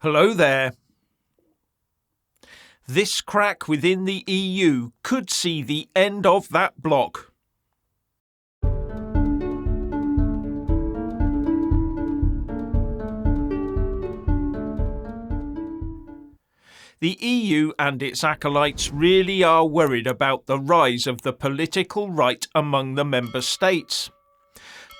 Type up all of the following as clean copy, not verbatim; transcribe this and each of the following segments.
Hello there. This crack within the EU could see the end of that bloc. The EU and its acolytes really are worried about the rise of the political right among the member states.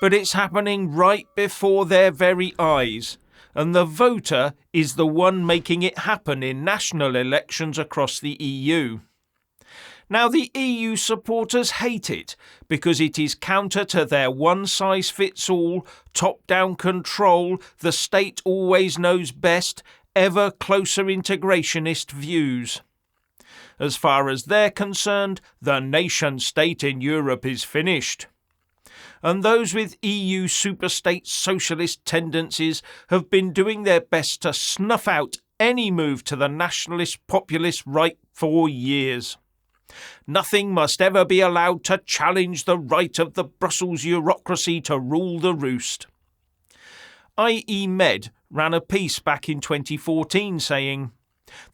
But it's happening right before their very eyes, and the voter is the one making it happen in national elections across the EU. Now, the EU supporters hate it because it is counter to their one-size-fits-all, top-down control, the state always knows best, ever closer integrationist views. As far as they're concerned, the nation-state in Europe is finished. And those with EU superstate socialist tendencies have been doing their best to snuff out any move to the nationalist populist right for years. Nothing must ever be allowed to challenge the right of the Brussels bureaucracy to rule the roost. IE Med ran a piece back in 2014 saying,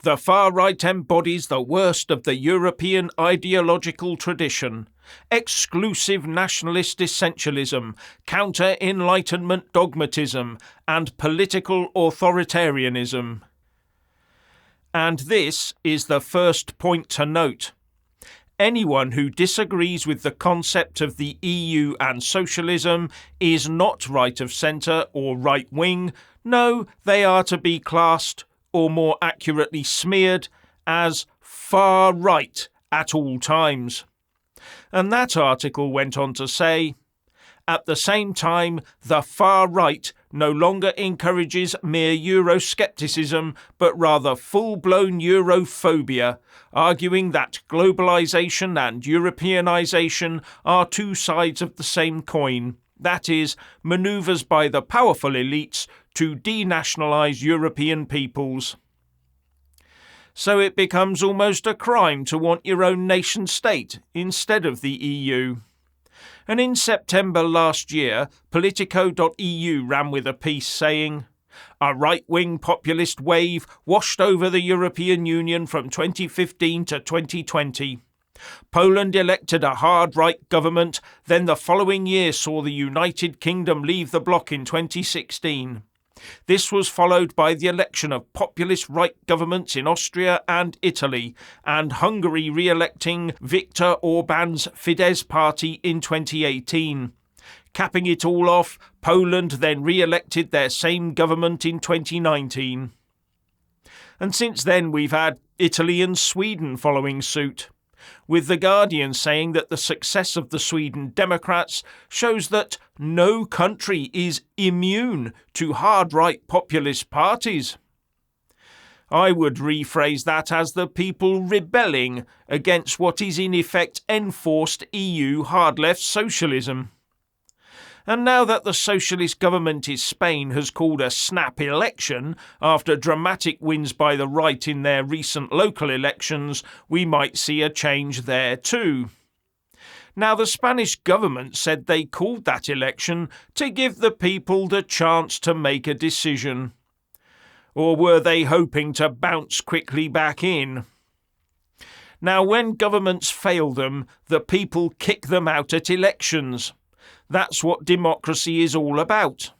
"The far right embodies the worst of the European ideological tradition, exclusive nationalist essentialism, counter-Enlightenment dogmatism, and political authoritarianism." And this is the first point to note. Anyone who disagrees with the concept of the EU and socialism is not right of centre or right wing. No, they are to be classed, or more accurately smeared, as far right at all times. And that article went on to say, at the same time, the far right no longer encourages mere euro-scepticism, but rather full-blown Europhobia, arguing that globalisation and Europeanisation are two sides of the same coin, that is, manoeuvres by the powerful elites to denationalise European peoples. So it becomes almost a crime to want your own nation-state instead of the EU. And in September last year, Politico.eu ran with a piece saying, "A right-wing populist wave washed over the European Union from 2015 to 2020. Poland elected a hard-right government, then the following year saw the United Kingdom leave the bloc in 2016. This was followed by the election of populist right governments in Austria and Italy, and Hungary re-electing Viktor Orban's Fidesz party in 2018. Capping it all off, Poland then re-elected their same government in 2019. And since then we've had Italy and Sweden following suit, with The Guardian saying that the success of the Sweden Democrats shows that no country is immune to hard-right populist parties. I would rephrase that as the people rebelling against what is in effect enforced EU hard-left socialism. And now that the socialist government in Spain has called a snap election after dramatic wins by the right in their recent local elections, we might see a change there too. Now, the Spanish government said they called that election to give the people the chance to make a decision. Or were they hoping to bounce quickly back in? Now, when governments fail them, the people kick them out at elections. That's what democracy is all about.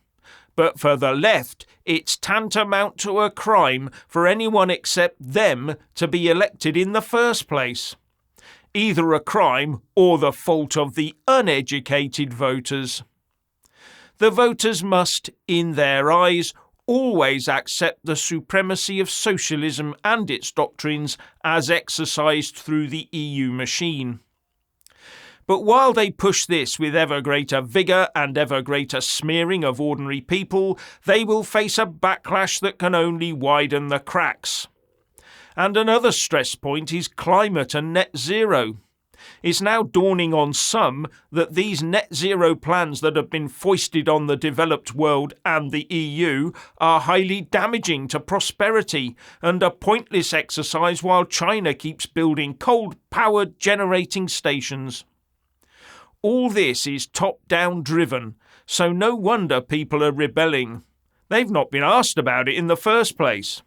But for the left, it's tantamount to a crime for anyone except them to be elected in the first place. Either a crime or the fault of the uneducated voters. The voters must, in their eyes, always accept the supremacy of socialism and its doctrines as exercised through the EU machine. But while they push this with ever greater vigour and ever greater smearing of ordinary people, they will face a backlash that can only widen the cracks. And another stress point is climate and net zero. It's now dawning on some that these net zero plans that have been foisted on the developed world and the EU are highly damaging to prosperity and a pointless exercise while China keeps building coal-powered generating stations. All this is top-down driven, so no wonder people are rebelling. They've not been asked about it in the first place.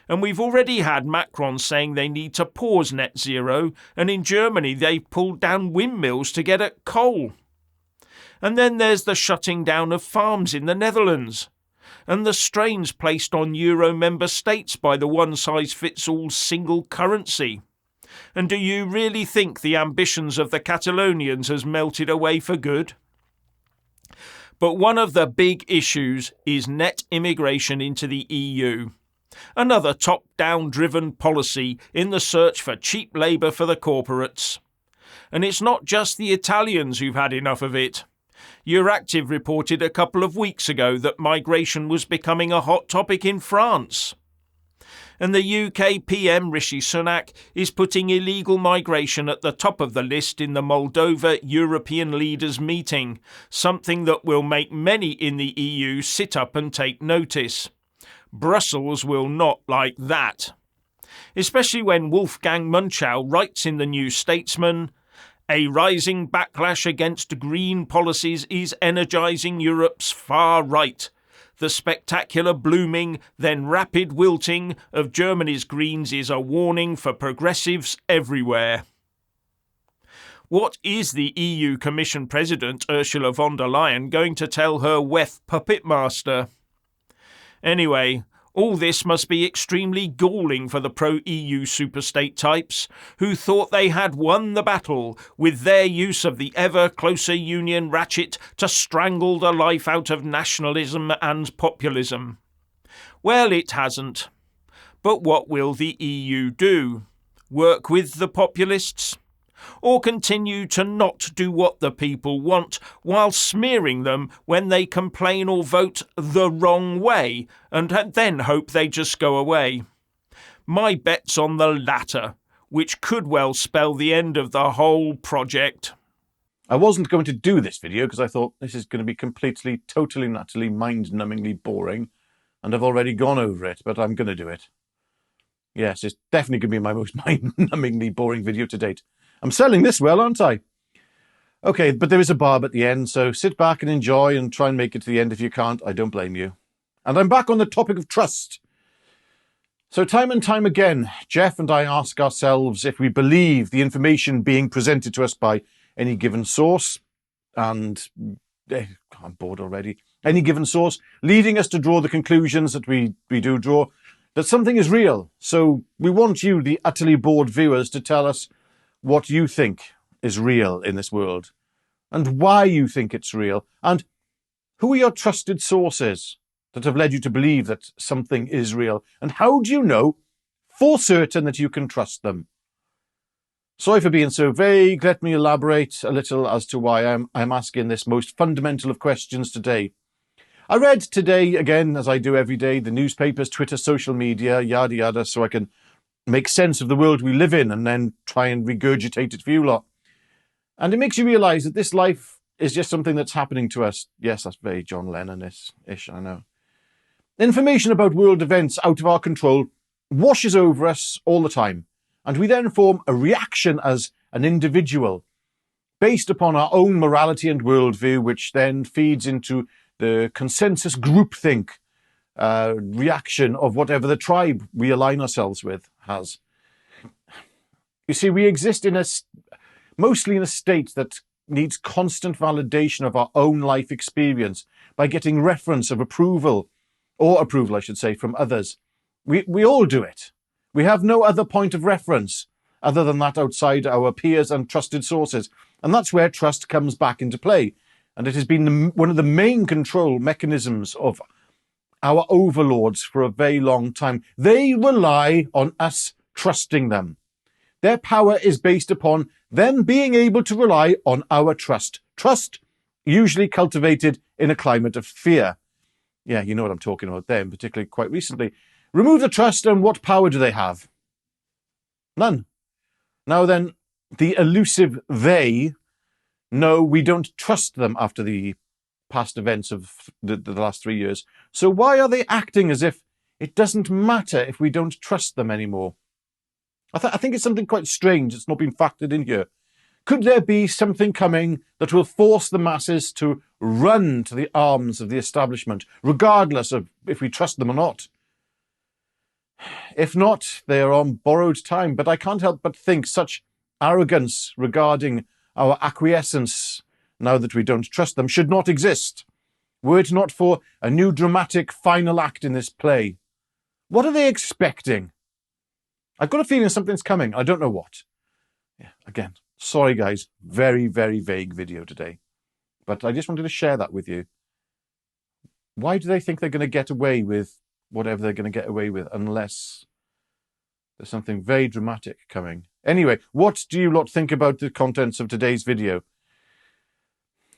And we've already had Macron saying they need to pause net zero, and in Germany they've pulled down windmills to get at coal. And then there's the shutting down of farms in the Netherlands, and the strains placed on euro member states by the one-size-fits-all single currency. And do you really think the ambitions of the Catalonians has melted away for good? But one of the big issues is net immigration into the EU. Another top-down driven policy in the search for cheap labour for the corporates. And it's not just the Italians who've had enough of it. Euractiv reported a couple of weeks ago that migration was becoming a hot topic in France. And the UK PM Rishi Sunak is putting illegal migration at the top of the list in the Moldova European leaders meeting, something that will make many in the EU sit up and take notice. Brussels will not like that. Especially when Wolfgang Munchau writes in the New Statesman, "A rising backlash against green policies is energising Europe's far right. The spectacular blooming, then rapid wilting of Germany's Greens is a warning for progressives everywhere." What is the EU Commission President Ursula von der Leyen going to tell her WEF puppet master? Anyway, all this must be extremely galling for the pro-EU superstate types who thought they had won the battle with their use of the ever-closer union ratchet to strangle the life out of nationalism and populism. Well, it hasn't. But what will the EU do? Work with the populists? Or continue to not do what the people want while smearing them when they complain or vote the wrong way and then hope they just go away? My bet's on the latter, which could well spell the end of the whole project. I wasn't going to do this video because I thought this is going to be completely, totally, and utterly mind-numbingly boring, and I've already gone over it, but I'm going to do it. Yes, it's definitely going to be my most mind-numbingly boring video to date. I'm selling this well, aren't I? Okay, but there is a barb at the end, so sit back and enjoy and try and make it to the end. If you can't, I don't blame you. And I'm back on the topic of trust. So time and time again, Jeff and I ask ourselves if we believe the information being presented to us by any given source, and I'm bored already, any given source, leading us to draw the conclusions that we do draw, that something is real. So we want you, the utterly bored viewers, to tell us what you think is real in this world, and why you think it's real, and who are your trusted sources that have led you to believe that something is real, and how do you know for certain that you can trust them? Sorry for being so vague. Let me elaborate a little as to why I'm asking this most fundamental of questions today. I read today, again, as I do every day, the newspapers, Twitter, social media, yada yada, so I can make sense of the world we live in and then try and regurgitate it for you lot. And it makes you realise that this life is just something that's happening to us. Yes, that's very John Lennon-ish, I know. Information about world events out of our control washes over us all the time, and we then form a reaction as an individual based upon our own morality and worldview, which then feeds into the consensus groupthink reaction of whatever the tribe we align ourselves with has. You see, we exist mostly in a state that needs constant validation of our own life experience by getting reference of approval, I should say, from others. We all do it. We have no other point of reference other than that outside our peers and trusted sources. And that's where trust comes back into play. And it has been one of the main control mechanisms of our overlords for a very long time. They rely on us trusting them. Their power is based upon them being able to rely on our trust. Trust, usually cultivated in a climate of fear. Yeah, you know what I'm talking about there, particularly quite recently. Remove the trust and what power do they have? None. Now then, the elusive they know we don't trust them after the past events of the last 3 years. So why are they acting as if it doesn't matter if we don't trust them anymore? I think it's something quite strange that's not been factored in here. Could there be something coming that will force the masses to run to the arms of the establishment, regardless of if we trust them or not. If not, they are on borrowed time. But I can't help but think such arrogance regarding our acquiescence, now that we don't trust them, should not exist, were it not for a new dramatic final act in this play. What are they expecting? I've got a feeling something's coming. I don't know what. Yeah, again, sorry guys, very, very vague video today. But I just wanted to share that with you. Why do they think they're going to get away with whatever they're going to get away with unless there's something very dramatic coming? Anyway, what do you lot think about the contents of today's video?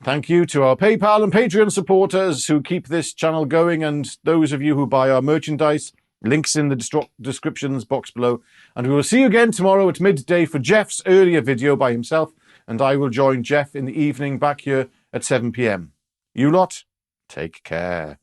Thank you to our PayPal and Patreon supporters who keep this channel going, and those of you who buy our merchandise. Links in the descriptions box below. And we will see you again tomorrow at midday for Jeff's earlier video by himself, and I will join Jeff in the evening back here at 7 p.m. You lot, take care.